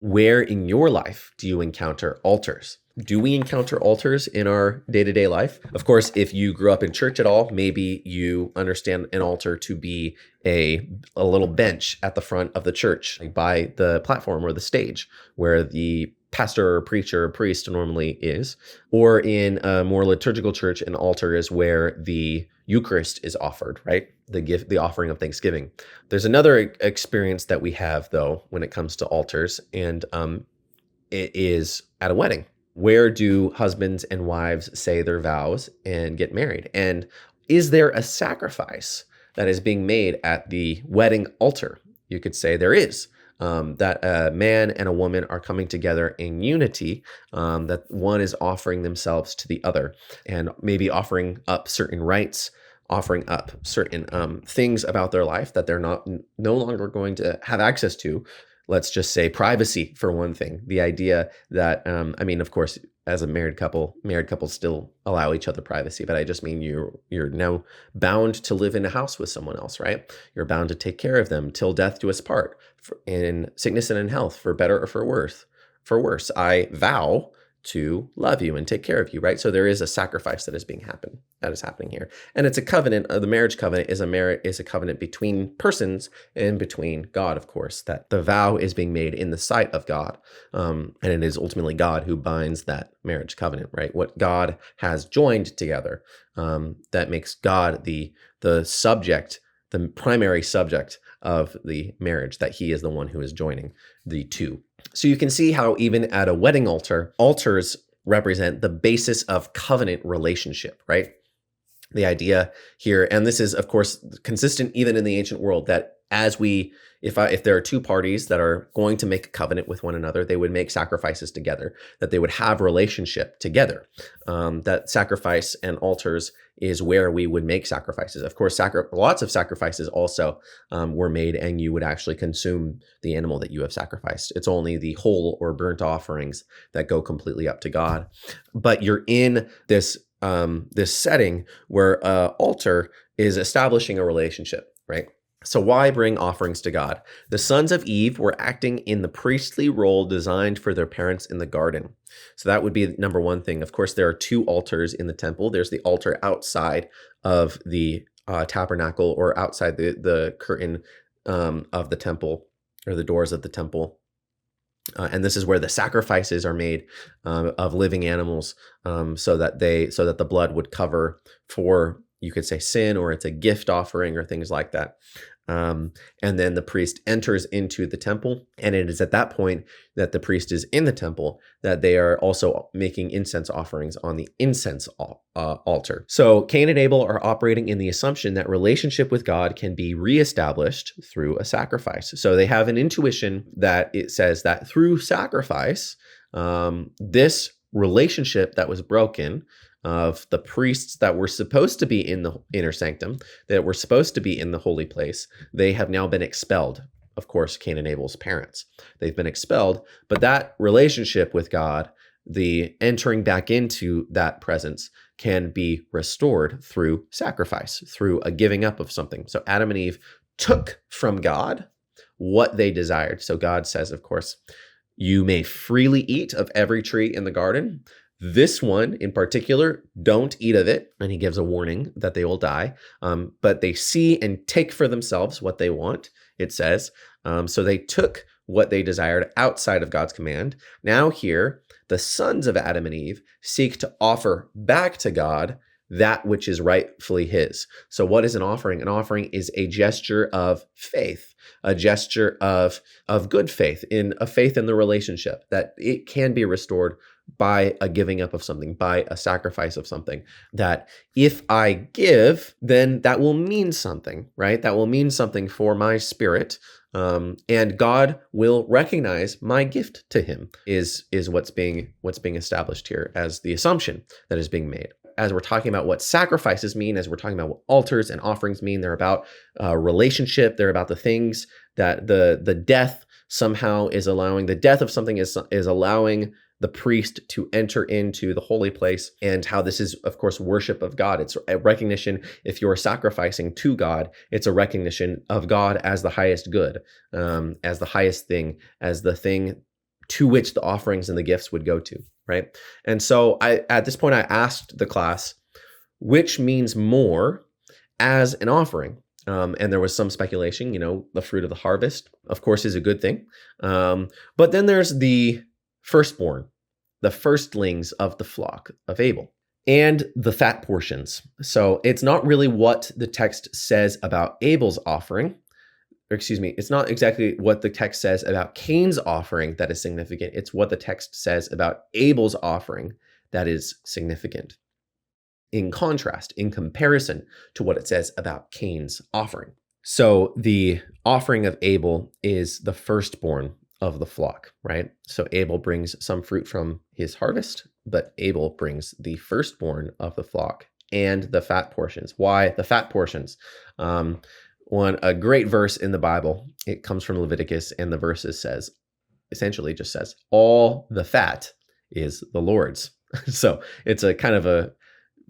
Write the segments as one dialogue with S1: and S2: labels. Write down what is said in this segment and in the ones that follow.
S1: Where in your life do you encounter altars? Do we encounter altars in our day-to-day life? Of course, if you grew up in church at all, maybe you understand an altar to be a little bench at the front of the church, like by the platform or the stage where the pastor or preacher or priest normally is. Or in a more liturgical church, an altar is where the Eucharist is offered, right? The offering of thanksgiving. There's another experience that we have, though, when it comes to altars, and it is at a wedding. Where do husbands and wives say their vows and get married? And is there a sacrifice that is being made at the wedding altar? You could say there is. That a man and a woman are coming together in unity, that one is offering themselves to the other and maybe offering up certain rights, offering up certain things about their life that they're no longer going to have access to. Let's just say privacy, for one thing. The idea that, of course, as a married couples still allow each other privacy, but I just mean you're now bound to live in a house with someone else, right? You're bound to take care of them till death do us part, in sickness and in health, for better or for worse. I vow to love you and take care of you, right? So there is a sacrifice that is happening here, and it's a covenant. The marriage covenant is a covenant between persons and between God, of course. That the vow is being made in the sight of God, and it is ultimately God who binds that marriage covenant, right? What God has joined together, that makes God the subject, the primary subject of the marriage. That He is the one who is joining the two. So you can see how even at a wedding altar, altars represent the basis of covenant relationship, right? The idea here, and this is of course consistent even in the ancient world, that if there are two parties that are going to make a covenant with one another, they would make sacrifices together, that they would have relationship together. That sacrifice and altars is where we would make sacrifices. Of course, lots of sacrifices also were made, and you would actually consume the animal that you have sacrificed. It's only the whole or burnt offerings that go completely up to God. But you're in this setting where altar is establishing a relationship, right? So why bring offerings to God? The sons of Eve were acting in the priestly role designed for their parents in the garden. So that would be number one thing. Of course, there are two altars in the temple. There's the altar outside of the tabernacle, or outside the curtain of the temple, or the doors of the temple. And this is where the sacrifices are made of living animals, so that the blood would cover for, you could say, sin, or it's a gift offering or things like that. And then the priest enters into the temple, and it is at that point that the priest is in the temple that they are also making incense offerings on the incense altar. So Cain and Abel are operating in the assumption that relationship with God can be reestablished through a sacrifice. So they have an intuition that it says that through sacrifice, this relationship that was broken, of the priests that were supposed to be in the inner sanctum, that were supposed to be in the holy place, they have now been expelled. Of course, Cain and Abel's parents, they've been expelled, but that relationship with God, the entering back into that presence, can be restored through sacrifice, through a giving up of something. So Adam and Eve took from God what they desired. So God says, of course, you may freely eat of every tree in the garden. This one in particular, don't eat of it. And he gives a warning that they will die. But they see and take for themselves what they want, it says. So they took what they desired outside of God's command. Now here, the sons of Adam and Eve seek to offer back to God that which is rightfully his. So what is an offering? An offering is a gesture of faith, a gesture of good faith, in a faith in the relationship, that it can be restored by a giving up of something, by a sacrifice of something, that if I give, then that will mean something, right? That will mean something for my spirit. And God will recognize my gift to him, is what's being established here as the assumption that is being made. As we're talking about what sacrifices mean, as we're talking about what altars and offerings mean, they're about relationship. They're about the things that the death somehow is allowing. The death of something is allowing the priest to enter into the holy place, and how this is, of course, worship of God. It's a recognition, if you're sacrificing to God, it's a recognition of God as the highest good, as the highest thing, as the thing to which the offerings and the gifts would go to, right? And so at this point, I asked the class, which means more as an offering? And there was some speculation, the fruit of the harvest, of course, is a good thing. But then there's the firstborn, the firstlings of the flock of Abel, and the fat portions. So it's not really what the text says about Abel's offering. It's not exactly what the text says about Cain's offering that is significant. It's what the text says about Abel's offering that is significant. In contrast, in comparison to what it says about Cain's offering. So the offering of Abel is the firstborn of the flock, right? So Abel brings some fruit from his harvest, but Abel brings the firstborn of the flock and the fat portions. Why the fat portions? A great verse in the Bible, it comes from Leviticus, and the verse essentially just says, all the fat is the Lord's. So it's a kind of a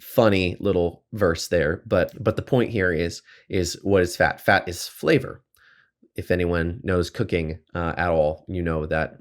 S1: funny little verse there, but the point here is what is fat? Fat is flavor. If anyone knows cooking at all, you know that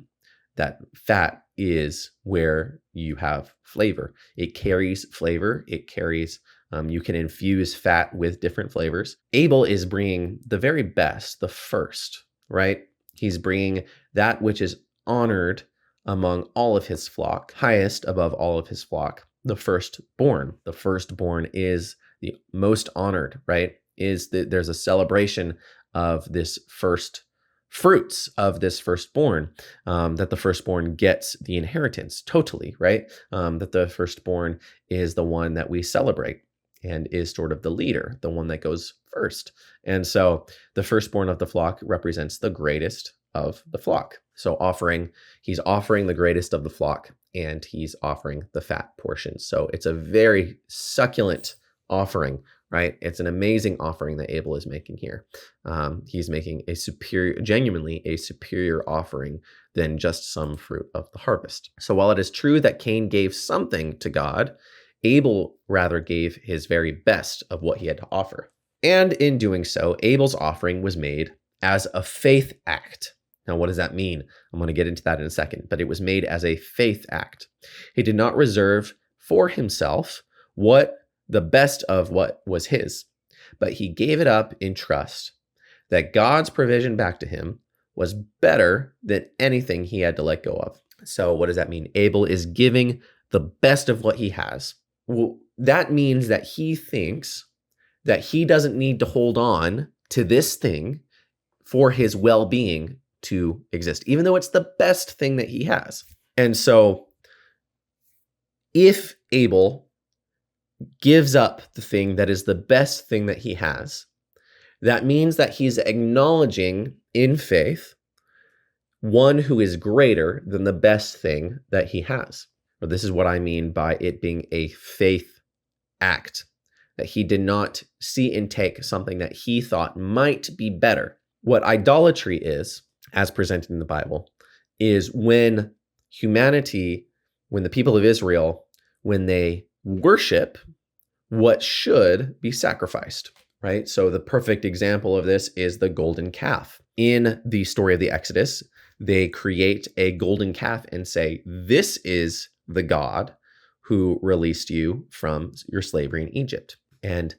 S1: fat is where you have flavor. It carries flavor. It carries you can infuse fat with different flavors. Abel is bringing the very best, the first, right? He's bringing that which is honored among all of his flock, highest above all of his flock, the firstborn. The firstborn is the most honored, right? There's a celebration of this first fruits of this firstborn, that the firstborn gets the inheritance totally, right? That the firstborn is the one that we celebrate and is sort of the leader, the one that goes first. And so the firstborn of the flock represents the greatest of the flock. So he's offering the greatest of the flock, and he's offering the fat portions. So it's a very succulent offering, right? It's an amazing offering that Abel is making here. He's making genuinely a superior offering than just some fruit of the harvest. So while it is true that Cain gave something to God, Abel rather gave his very best of what he had to offer. And in doing so, Abel's offering was made as a faith act. Now, what does that mean? I'm going to get into that in a second, but it was made as a faith act. He did not reserve for himself the best of what was his, but he gave it up in trust that God's provision back to him was better than anything he had to let go of. So what does that mean? Abel is giving the best of what he has. Well, that means that he thinks that he doesn't need to hold on to this thing for his well-being to exist, even though it's the best thing that he has. And so if Abel gives up the thing that is the best thing that he has, that means that he's acknowledging in faith one who is greater than the best thing that he has. Or this is what I mean by it being a faith act, that he did not see and take something that he thought might be better. What idolatry is, as presented in the Bible, is when the people of Israel, when they worship what should be sacrificed, right? So the perfect example of this is the golden calf. In the story of the Exodus, they create a golden calf and say, this is the God who released you from your slavery in Egypt. And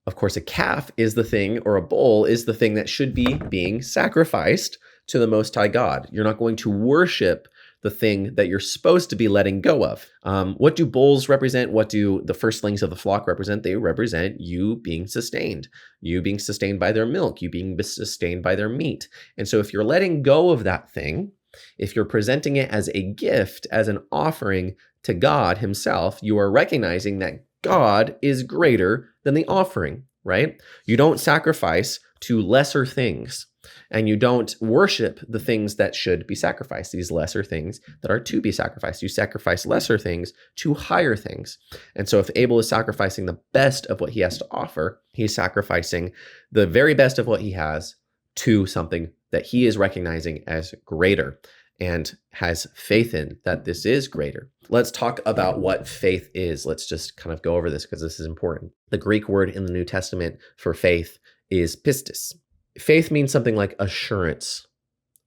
S1: of course, a calf is the thing, or a bull is the thing that should be being sacrificed to the Most High God. You're not going to worship the thing that you're supposed to be letting go of. What do bulls represent? What do the firstlings of the flock represent? They represent you being sustained by their milk, you being sustained by their meat. And so if you're letting go of that thing, if you're presenting it as a gift, as an offering to God himself, you are recognizing that God is greater than the offering, right? You don't sacrifice to lesser things, and you don't worship the things that should be sacrificed, these lesser things that are to be sacrificed. You sacrifice lesser things to higher things. And so if Abel is sacrificing the best of what he has to offer, he's sacrificing the very best of what he has to something that he is recognizing as greater and has faith in that this is greater. Let's talk about what faith is. Let's just kind of go over this because this is important. The Greek word in the New Testament for faith is pistis. Faith means something like assurance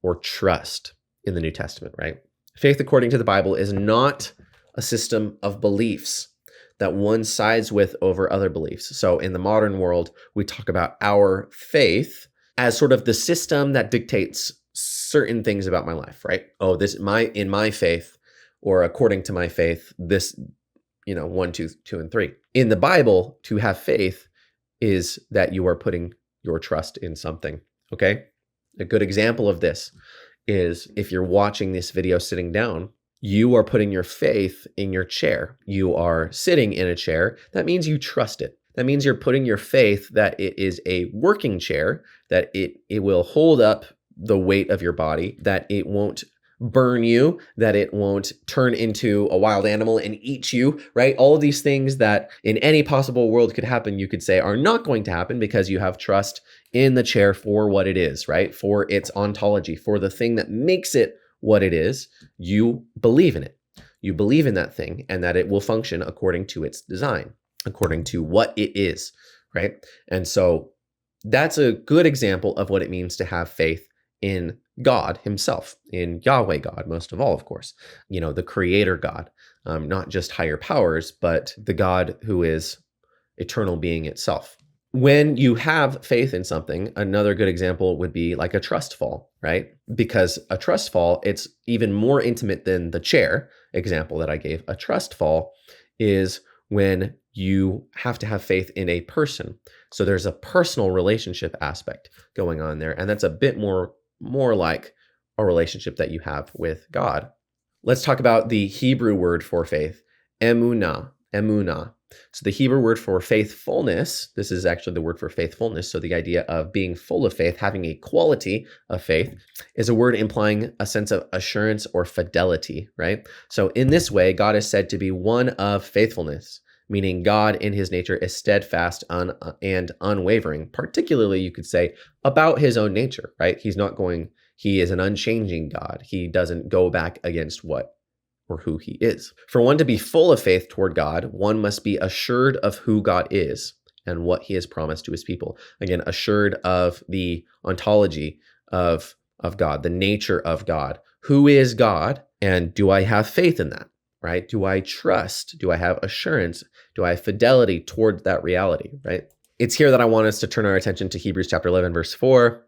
S1: or trust in the New Testament, right? Faith according to the Bible is not a system of beliefs that one sides with over other beliefs. So in the modern world, we talk about our faith as sort of the system that dictates certain things about my life, right? Oh, in my faith, or according to my faith, this, 1, 2, 2, and 3. In the Bible, to have faith is that you are putting your trust in something, okay? A good example of this is if you're watching this video sitting down, you are putting your faith in your chair. You are sitting in a chair. That means you trust it. That means you're putting your faith that it is a working chair, that it will hold up the weight of your body, that it won't burn you, that it won't turn into a wild animal and eat you, right? All of these things that in any possible world could happen, you could say are not going to happen because you have trust in the chair for what it is, right? For its ontology, for the thing that makes it what it is. You believe in it. You believe in that thing and that it will function according to its design, according to what it is, right? And so that's a good example of what it means to have faith in God himself, in Yahweh God, most of all, of course, the creator God, not just higher powers, but the God who is eternal being itself. When you have faith in something, another good example would be like a trust fall, right? Because a trust fall, it's even more intimate than the chair example that I gave. A trust fall is when you have to have faith in a person. So there's a personal relationship aspect going on there. And that's a bit more like a relationship that you have with God. Let's talk about the Hebrew word for faith, emunah. So the Hebrew word for faithfulness, this is actually the word for faithfulness. So the idea of being full of faith, having a quality of faith, is a word implying a sense of assurance or fidelity, right? So in this way, God is said to be one of faithfulness, meaning God in his nature is steadfast and unwavering, particularly you could say about his own nature, right? He is an unchanging God. He doesn't go back against what or who he is. For one to be full of faith toward God, one must be assured of who God is and what he has promised to his people. Again, assured of the ontology of God, the nature of God. Who is God? And do I have faith in that, right? Do I trust? Do I have assurance? Do I have fidelity toward that reality, right? It's here that I want us to turn our attention to Hebrews chapter 11, verse 4.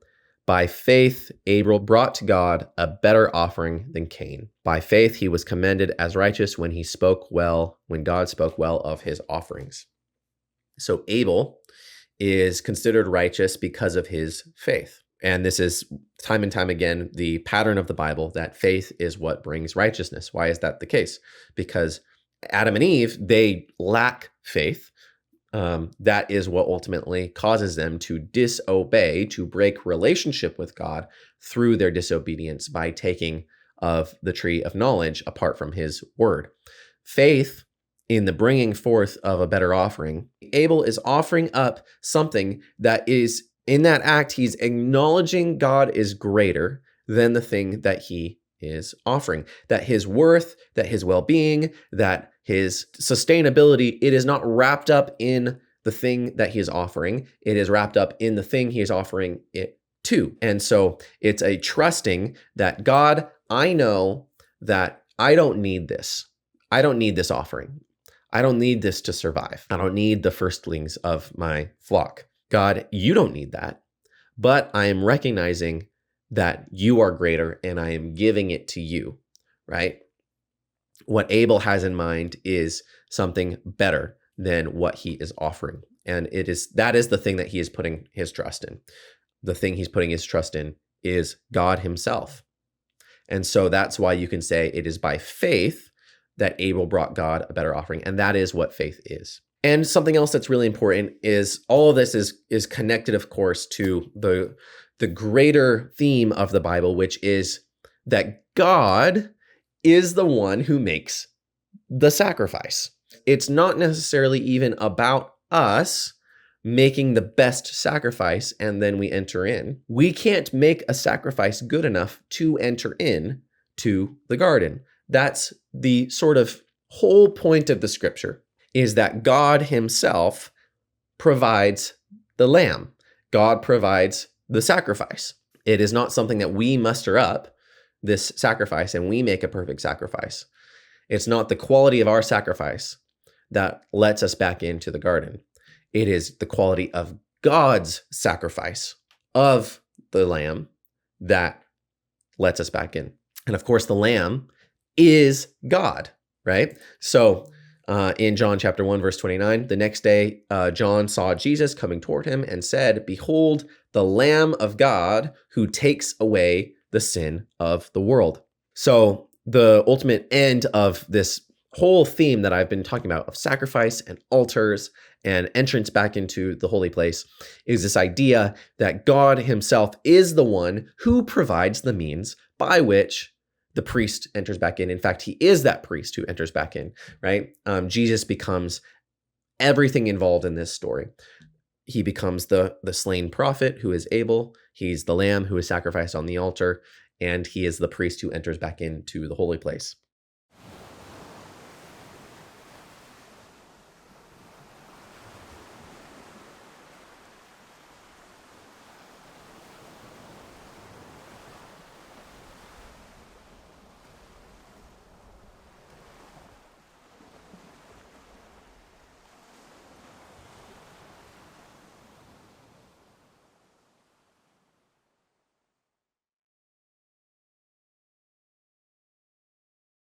S1: By faith, Abel brought to God a better offering than Cain. By faith, he was commended as righteous when God spoke well of his offerings. So Abel is considered righteous because of his faith. And this is time and time again the pattern of the Bible, that faith is what brings righteousness. Why is that the case? Because Adam and Eve, they lack faith. That is what ultimately causes them to disobey, to break relationship with God through their disobedience by taking of the tree of knowledge apart from his word. Faith in the bringing forth of a better offering. Abel is offering up something that is, in that act, he's acknowledging God is greater than the thing that he is offering, that his worth, that his well-being, that his sustainability, it is not wrapped up in the thing that he is offering. It is wrapped up in the thing he is offering it to. And so it's a trusting that God, I know that I don't need this. I don't need this offering. I don't need this to survive. I don't need the firstlings of my flock. God, you don't need that. But I am recognizing that you are greater and I am giving it to you, right? What Abel has in mind is something better than what he is offering. And that is the thing that he is putting his trust in. The thing he's putting his trust in is God himself. And so that's why you can say it is by faith that Abel brought God a better offering. And that is what faith is. And something else that's really important is all of this is connected, of course, to the greater theme of the Bible, which is that God is the one who makes the sacrifice. It's not necessarily even about us making the best sacrifice and then we enter in. We can't make a sacrifice good enough to enter in to the garden. That's the sort of whole point of the scripture, is that God himself provides the lamb. God provides the sacrifice. It is not something that we muster up. this sacrifice and we make a perfect sacrifice. It's not the quality of our sacrifice that lets us back into the garden. It is the quality of God's sacrifice of the lamb that lets us back in. And of course, the lamb is God, right? So in John chapter 1, verse 29, the next day, John saw Jesus coming toward him and said, "Behold, the Lamb of God who takes away the sin of the world." So the ultimate end of this whole theme that I've been talking about of sacrifice and altars and entrance back into the holy place is this idea that God himself is the one who provides the means by which the priest enters back in. In fact, he is that priest who enters back in, right? Jesus becomes everything involved in this story. He becomes the slain prophet who is Abel. He's the lamb who is sacrificed on the altar, and he is the priest who enters back into the holy place.